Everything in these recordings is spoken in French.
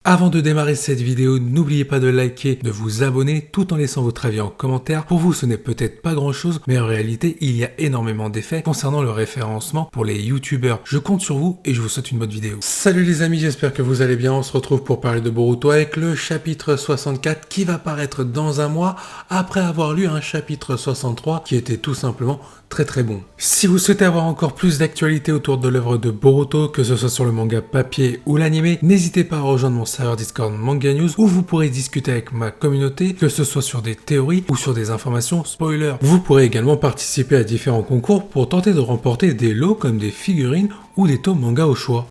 Avant de démarrer cette vidéo, n'oubliez pas de liker, de vous abonner tout en laissant votre avis en commentaire. Pour vous, ce n'est peut-être pas grand chose, mais en réalité, il y a énormément d'effets concernant le référencement pour les youtubeurs. Je compte sur vous et je vous souhaite une bonne vidéo. Salut les amis, j'espère que vous allez bien. On se retrouve pour parler de Boruto avec le chapitre 64 qui va paraître dans un mois après avoir lu un chapitre 63 qui était tout simplement très bon. Si vous souhaitez avoir encore plus d'actualité autour de l'œuvre de Boruto, que ce soit sur le manga papier ou l'anime, n'hésitez pas à rejoindre mon serveur Discord Manga News où vous pourrez discuter avec ma communauté, que ce soit sur des théories ou sur des informations spoilers. Vous pourrez également participer à différents concours pour tenter de remporter des lots comme des figurines ou des tomes manga au choix.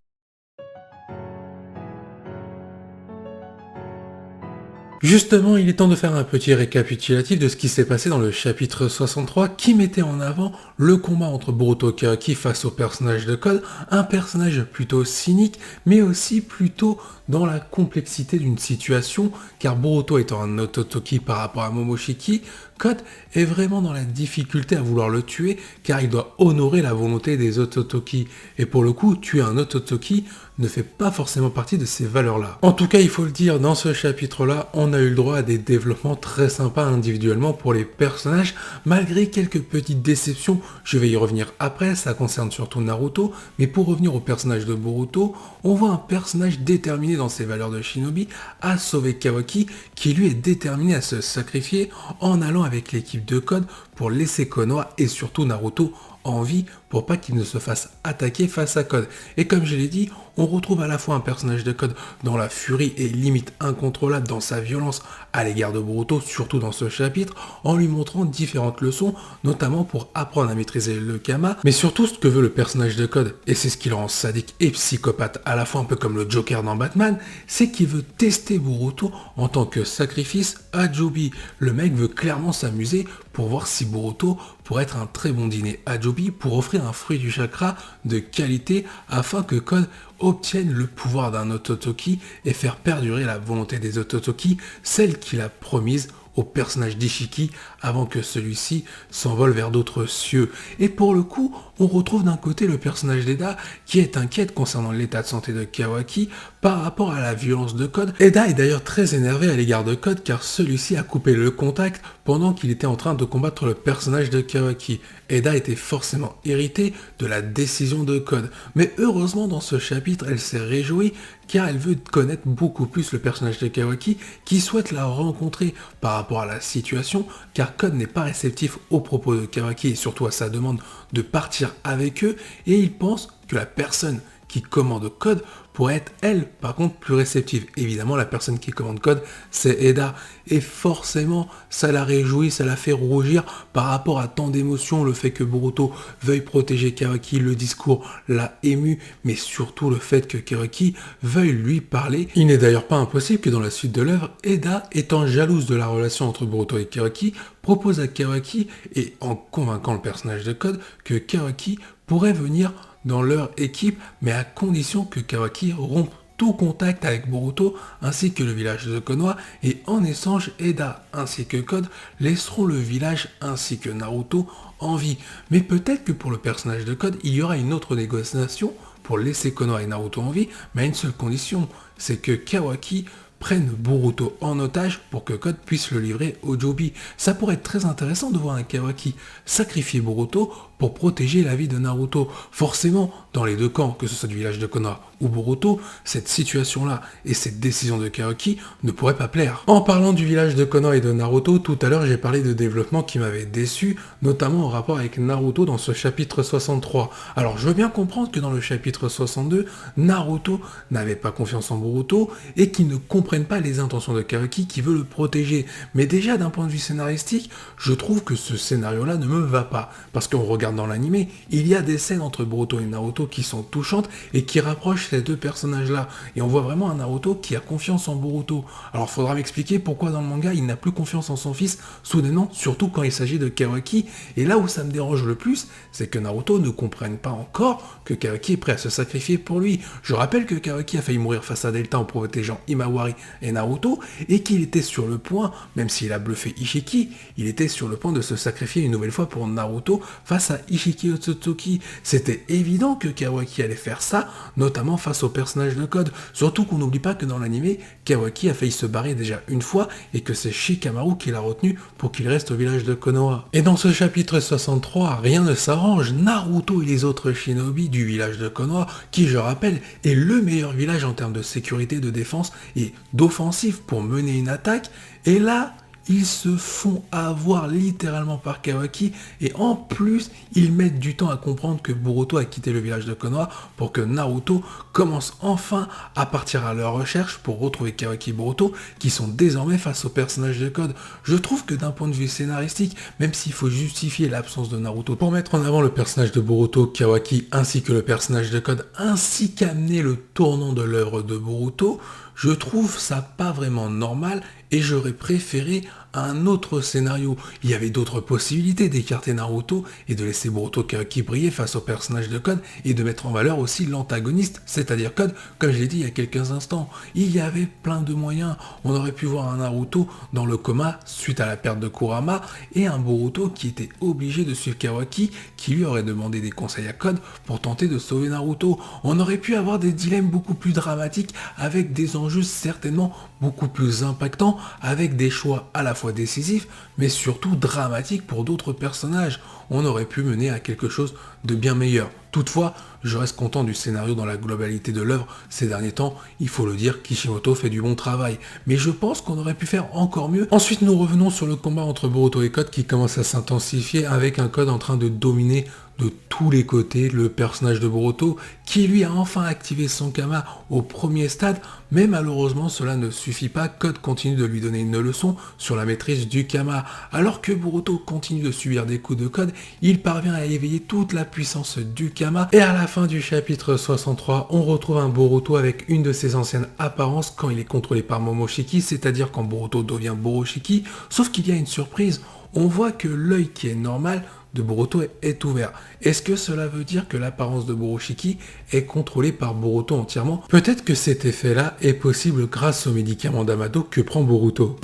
Justement, il est temps de faire un petit récapitulatif de ce qui s'est passé dans le chapitre 63 qui mettait en avant le combat entre Boruto et Kawaki face au personnage de Code, un personnage plutôt cynique mais aussi plutôt dans la complexité d'une situation car Boruto étant un Ototoki par rapport à Momoshiki, Code est vraiment dans la difficulté à vouloir le tuer car il doit honorer la volonté des Ototoki et pour le coup, tuer un Ototoki ne fait pas forcément partie de ces valeurs-là. En tout cas, il faut le dire, dans ce chapitre-là, on a eu le droit à des développements très sympas individuellement pour les personnages, malgré quelques petites déceptions. Je vais y revenir après, ça concerne surtout Naruto, mais pour revenir au personnage de Boruto, on voit un personnage déterminé dans ses valeurs de shinobi à sauver Kawaki, qui lui est déterminé à se sacrifier en allant avec l'équipe de Code pour laisser Konoha et surtout Naruto en vie pour pas qu'il ne se fasse attaquer face à Code. Et comme je l'ai dit, on retrouve à la fois un personnage de Code dans la furie et limite incontrôlable dans sa violence à l'égard de Boruto, surtout dans ce chapitre, en lui montrant différentes leçons, notamment pour apprendre à maîtriser le Kama, mais surtout ce que veut le personnage de Code, et c'est ce qui le rend sadique et psychopathe, à la fois un peu comme le Joker dans Batman, c'est qu'il veut tester Boruto en tant que sacrifice à Joby. Le mec veut clairement s'amuser pour voir si Boruto pourrait être un très bon dîner à Joby pour offrir un fruit du chakra de qualité afin que Code obtienne le pouvoir d'un Ototoki et faire perdurer la volonté des Ototoki, celle qu'il a promise au personnage d'Ishiki avant que celui-ci s'envole vers d'autres cieux. Et pour le coup, on retrouve d'un côté le personnage d'Eda qui est inquiète concernant l'état de santé de Kawaki par rapport à la violence de Code. Eda est d'ailleurs très énervé à l'égard de Code car celui-ci a coupé le contact pendant qu'il était en train de combattre le personnage de Kawaki. Eda était forcément irritée de la décision de Code. Mais heureusement dans ce chapitre, elle s'est réjouie car elle veut connaître beaucoup plus le personnage de Kawaki qui souhaite la rencontrer par rapport à la situation car Code n'est pas réceptif aux propos de Kawaki et surtout à sa demande de partir avec eux et il pense que la personne qui commande Code pourrait être elle, par contre, plus réceptive. Évidemment, la personne qui commande Code, c'est Eda. Et forcément, ça la réjouit, ça la fait rougir par rapport à tant d'émotions. Le fait que Boruto veuille protéger Kawaki, le discours l'a ému, mais surtout le fait que Kawaki veuille lui parler. Il n'est d'ailleurs pas impossible que dans la suite de l'œuvre, Eda, étant jalouse de la relation entre Boruto et Kawaki, propose à Kawaki, et en convainquant le personnage de Code, que Kawaki pourrait venir dans leur équipe, mais à condition que Kawaki rompe tout contact avec Boruto ainsi que le village de Konoha, et en échange, Eda ainsi que Code laisseront le village ainsi que Naruto en vie. Mais peut-être que pour le personnage de Code, il y aura une autre négociation pour laisser Konoha et Naruto en vie, mais à une seule condition, c'est que Kawaki prenne Boruto en otage pour que Code puisse le livrer au Joby. Ça pourrait être très intéressant de voir un Kawaki sacrifier Boruto pour protéger la vie de Naruto. Forcément, dans les deux camps, que ce soit du village de Konoha ou Boruto, cette situation-là et cette décision de Kawaki ne pourraient pas plaire. En parlant du village de Konoha et de Naruto, tout à l'heure j'ai parlé de développement qui m'avait déçu, notamment en rapport avec Naruto dans ce chapitre 63. Alors je veux bien comprendre que dans le chapitre 62, Naruto n'avait pas confiance en Boruto et qu'il ne comprenne pas les intentions de Kawaki qui veut le protéger. Mais déjà d'un point de vue scénaristique, je trouve que ce scénario-là ne me va pas. Parce qu'on regarde dans l'animé, il y a des scènes entre Boruto et Naruto qui sont touchantes et qui rapprochent ces deux personnages-là. Et on voit vraiment un Naruto qui a confiance en Boruto. Alors faudra m'expliquer pourquoi dans le manga il n'a plus confiance en son fils, soudainement, surtout quand il s'agit de Kawaki. Et là où ça me dérange le plus, c'est que Naruto ne comprenne pas encore que Kawaki est prêt à se sacrifier pour lui. Je rappelle que Kawaki a failli mourir face à Delta en protégeant Imawari et Naruto, et qu'il était sur le point, même s'il a bluffé Ishiki, il était sur le point de se sacrifier une nouvelle fois pour Naruto face à Ishiki Otsutsuki. C'était évident que Kawaki allait faire ça, notamment face au personnage de Code. Surtout qu'on n'oublie pas que dans l'anime, Kawaki a failli se barrer déjà une fois et que c'est Shikamaru qui l'a retenu pour qu'il reste au village de Konoha. Et dans ce chapitre 63, rien ne s'arrange, Naruto et les autres shinobi du village de Konoha, qui je rappelle est le meilleur village en termes de sécurité, de défense et d'offensive pour mener une attaque, et là, ils se font avoir littéralement par Kawaki et en plus ils mettent du temps à comprendre que Boruto a quitté le village de Konoha pour que Naruto commence enfin à partir à leur recherche pour retrouver Kawaki et Boruto qui sont désormais face au personnage de Code. Je trouve que d'un point de vue scénaristique, même s'il faut justifier l'absence de Naruto pour mettre en avant le personnage de Boruto, Kawaki ainsi que le personnage de Code ainsi qu'amener le tournant de l'œuvre de Boruto, je trouve ça pas vraiment normal et j'aurais préféré un autre scénario. Il y avait d'autres possibilités d'écarter Naruto et de laisser Boruto Kawaki briller face au personnage de Code et de mettre en valeur aussi l'antagoniste, c'est-à-dire Code, comme je l'ai dit il y a quelques instants. Il y avait plein de moyens. On aurait pu voir un Naruto dans le coma suite à la perte de Kurama et un Boruto qui était obligé de suivre Kawaki qui lui aurait demandé des conseils à Code pour tenter de sauver Naruto. On aurait pu avoir des dilemmes beaucoup plus dramatiques avec des enjeux certainement beaucoup plus impactants, avec des choix à la fois décisifs, mais surtout dramatiques pour d'autres personnages. On aurait pu mener à quelque chose de bien meilleur. Toutefois, je reste content du scénario dans la globalité de l'œuvre. Ces derniers temps, il faut le dire, Kishimoto fait du bon travail. Mais je pense qu'on aurait pu faire encore mieux. Ensuite, nous revenons sur le combat entre Boruto et Code qui commence à s'intensifier avec un Code en train de dominer de tous les côtés le personnage de Boruto qui lui a enfin activé son Kama au premier stade, mais malheureusement cela ne suffit pas. Code continue de lui donner une leçon sur la maîtrise du Kama. Alors que Boruto continue de subir des coups de Code, il parvient à éveiller toute la puissance du Kama et à la fin du chapitre 63, on retrouve un Boruto avec une de ses anciennes apparences quand il est contrôlé par Momoshiki, c'est-à-dire quand Boruto devient Boroshiki, sauf qu'il y a une surprise, on voit que l'œil qui est normal de Boruto est ouvert. Est-ce que cela veut dire que l'apparence de Boroshiki est contrôlée par Boruto entièrement? Peut-être que cet effet-là est possible grâce au médicament d'Amado que prend Boruto.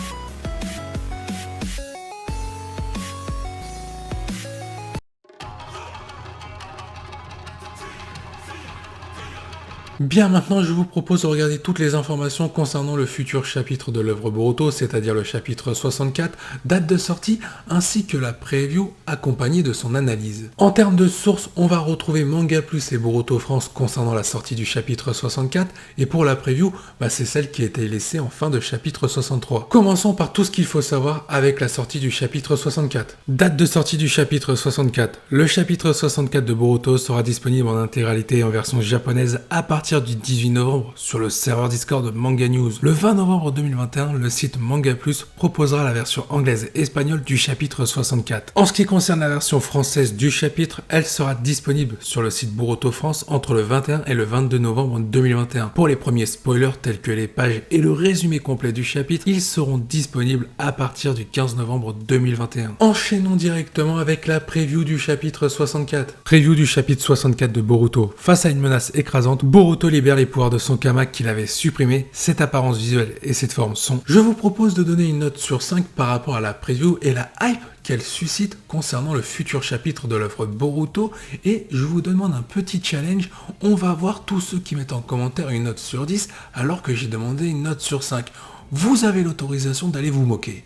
Bien, maintenant je vous propose de regarder toutes les informations concernant le futur chapitre de l'œuvre Boruto, c'est-à-dire le chapitre 64, date de sortie, ainsi que la preview accompagnée de son analyse. En termes de sources, on va retrouver Manga Plus et Boruto France concernant la sortie du chapitre 64, et pour la preview, c'est celle qui a été laissée en fin de chapitre 63. Commençons par tout ce qu'il faut savoir avec la sortie du chapitre 64. Date de sortie du chapitre 64. Le chapitre 64 de Boruto sera disponible en intégralité et en version japonaise à partir du 18 novembre sur le serveur Discord de Manga News. Le 20 novembre 2021, le site Manga Plus proposera la version anglaise et espagnole du chapitre 64. En ce qui concerne la version française du chapitre, elle sera disponible sur le site Boruto France entre le 21 et le 22 novembre 2021. Pour les premiers spoilers tels que les pages et le résumé complet du chapitre, ils seront disponibles à partir du 15 novembre 2021. Enchaînons directement avec la preview du chapitre 64. Preview du chapitre 64 de Boruto. Face à une menace écrasante, Boruto libère les pouvoirs de son Kama qu'il avait supprimé, cette apparence visuelle et cette forme sont. Je vous propose de donner une note sur 5 par rapport à la preview et la hype qu'elle suscite concernant le futur chapitre de l'œuvre Boruto, et je vous demande un petit challenge. On va voir tous ceux qui mettent en commentaire une note sur 10 alors que j'ai demandé une note sur 5. Vous avez l'autorisation d'aller vous moquer.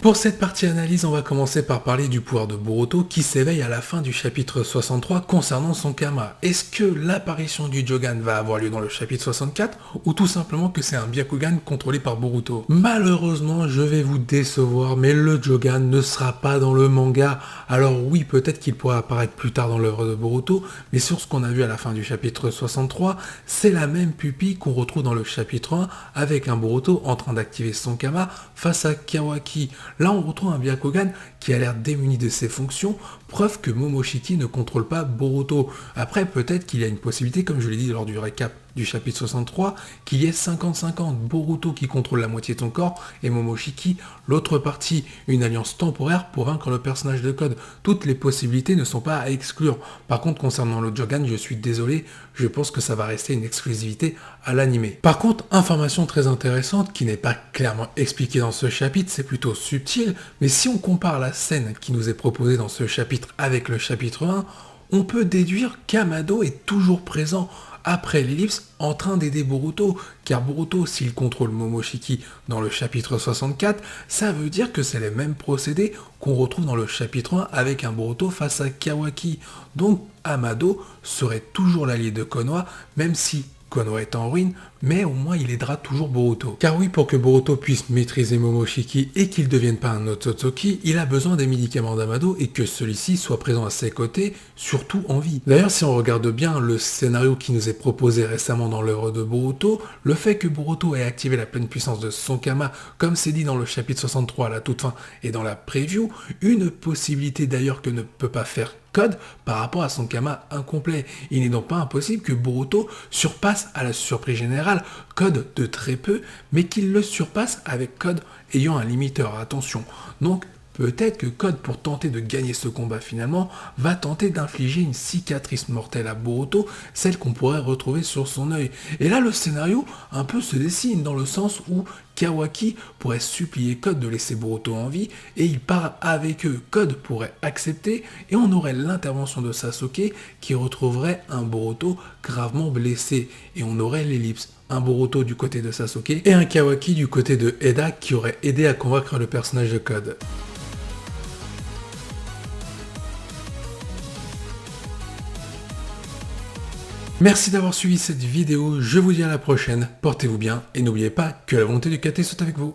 Pour cette partie analyse, on va commencer par parler du pouvoir de Boruto qui s'éveille à la fin du chapitre 63 concernant son Kama. Est-ce que l'apparition du Jogan va avoir lieu dans le chapitre 64 ou tout simplement que c'est un Byakugan contrôlé par Boruto? Malheureusement, je vais vous décevoir, mais le Jogan ne sera pas dans le manga. Alors oui, peut-être qu'il pourra apparaître plus tard dans l'œuvre de Boruto, mais sur ce qu'on a vu à la fin du chapitre 63, c'est la même pupille qu'on retrouve dans le chapitre 1 avec un Boruto en train d'activer son Kama face à Kawaki. Là, on retrouve un Byakugan qui a l'air démuni de ses fonctions, preuve que Momoshiki ne contrôle pas Boruto. Après, peut-être qu'il y a une possibilité, comme je l'ai dit lors du récap du chapitre 63, qu'il y ait 50-50, Boruto qui contrôle la moitié de son corps et Momoshiki l'autre partie, une alliance temporaire pour vaincre le personnage de Code. Toutes les possibilités ne sont pas à exclure. Par contre, concernant le Jogan, je suis désolé, je pense que ça va rester une exclusivité à l'animé. Par contre, information très intéressante qui n'est pas clairement expliquée dans ce chapitre, c'est plutôt subtil, mais si on compare la scène qui nous est proposée dans ce chapitre avec le chapitre 1, on peut déduire qu'Amado est toujours présent après l'ellipse en train d'aider Boruto, car Boruto, s'il contrôle Momoshiki dans le chapitre 64, ça veut dire que c'est les mêmes procédés qu'on retrouve dans le chapitre 1 avec un Boruto face à Kawaki. Donc Amado serait toujours l'allié de Konoha, même si Konoha est en ruine, mais au moins il aidera toujours Boruto. Car oui, pour que Boruto puisse maîtriser Momoshiki et qu'il ne devienne pas un Otsutsuki, il a besoin des médicaments d'Amado et que celui-ci soit présent à ses côtés, surtout en vie. D'ailleurs, si on regarde bien le scénario qui nous est proposé récemment dans l'œuvre de Boruto, le fait que Boruto ait activé la pleine puissance de son Kama, comme c'est dit dans le chapitre 63 à la toute fin et dans la preview, une possibilité d'ailleurs que ne peut pas faire Code par rapport à son Kama incomplet. Il n'est donc pas impossible que Boruto surpasse à la surprise générale Code de très peu, mais qu'il le surpasse avec Code ayant un limiteur, attention. Donc peut-être que Code, pour tenter de gagner ce combat finalement, va tenter d'infliger une cicatrice mortelle à Boruto, celle qu'on pourrait retrouver sur son œil. Et là, le scénario un peu se dessine dans le sens où Kawaki pourrait supplier Code de laisser Boruto en vie, et il part avec eux. Code pourrait accepter, et on aurait l'intervention de Sasuke qui retrouverait un Boruto gravement blessé, et on aurait l'ellipse. Un Boruto du côté de Sasuke, et un Kawaki du côté de Eda qui aurait aidé à convaincre le personnage de Code. Merci d'avoir suivi cette vidéo, je vous dis à la prochaine, portez-vous bien et n'oubliez pas que la volonté du KT soit avec vous.